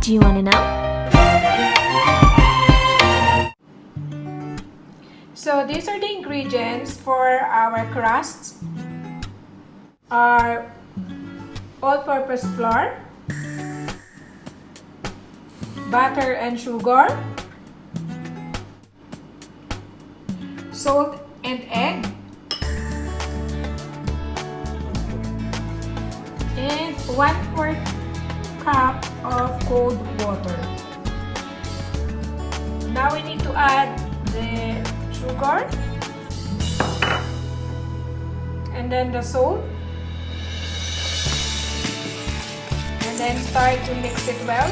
Do you want to know? So these are the ingredients for our crusts. Our all-purpose flour, butter and sugar, salt and egg, and 1/4 cup of cold water. Now we need to add the sugar and then the salt, and then start to mix it well.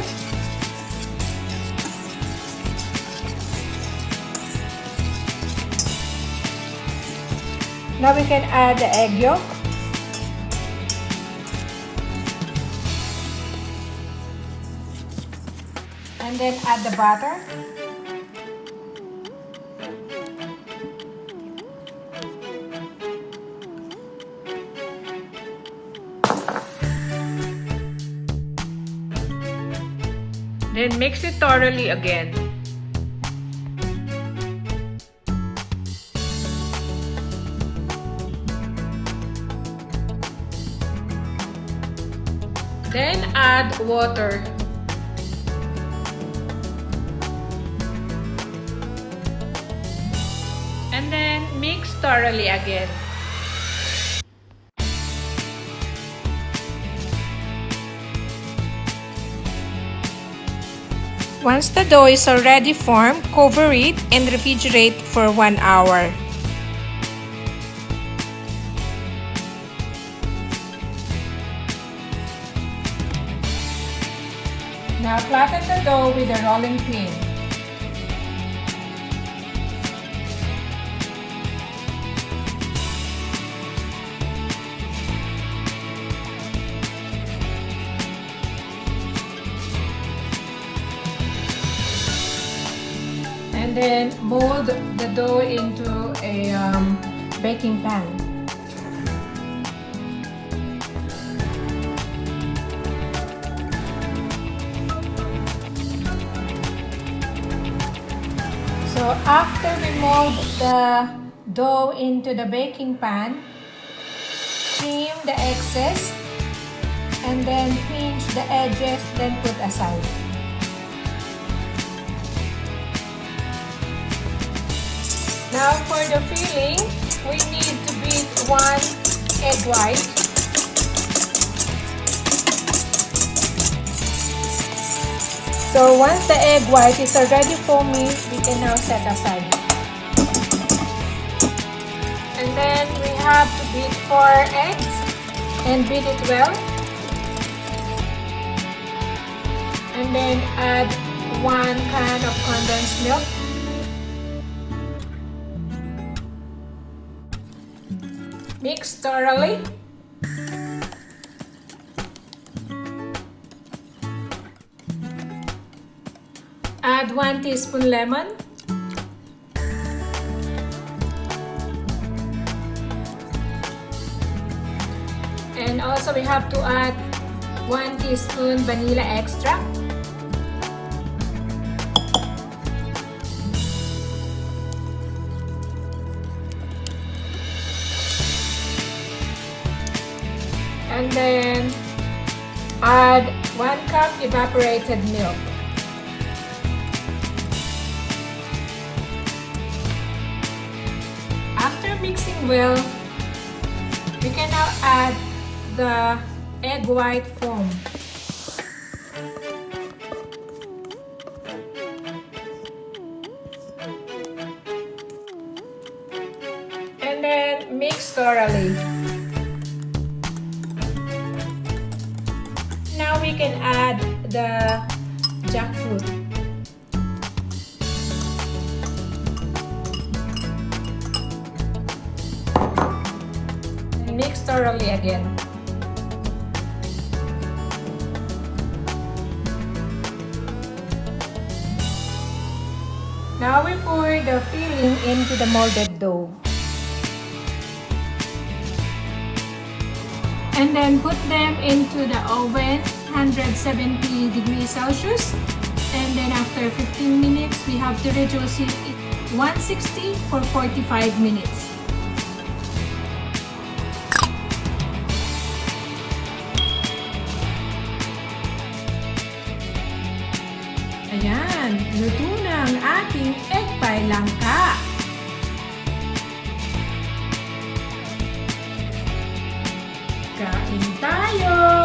Now we can add the egg yolk. And then add the butter. Then mix it thoroughly again. Then add water. And then mix thoroughly again. Once the dough is already formed, cover it and refrigerate for 1 hour. Now flatten the dough with a rolling pin. And then mold the dough into a baking pan. So after we mold the dough into the baking pan, trim the excess and then pinch the edges, then put aside. Now for the filling, we need to beat 1 egg white. So once the egg white is already foamy, we can now set aside. And then we have to beat 4 eggs and beat it well. And then add 1 can of condensed milk. Mix thoroughly. Add 1 teaspoon lemon. And also we have to add 1 teaspoon vanilla extract. And then add 1 cup evaporated milk. After mixing well, we can now add the egg white foam. And then mix thoroughly. Now we can add the jackfruit. And mix thoroughly again. Now we pour the filling into the molded dough. And then put them into the oven 170 degrees Celsius. And then after 15 minutes, we have to reduce it 160 for 45 minutes. Ayan, luto na ang ating egg pie langka. Kain tayo!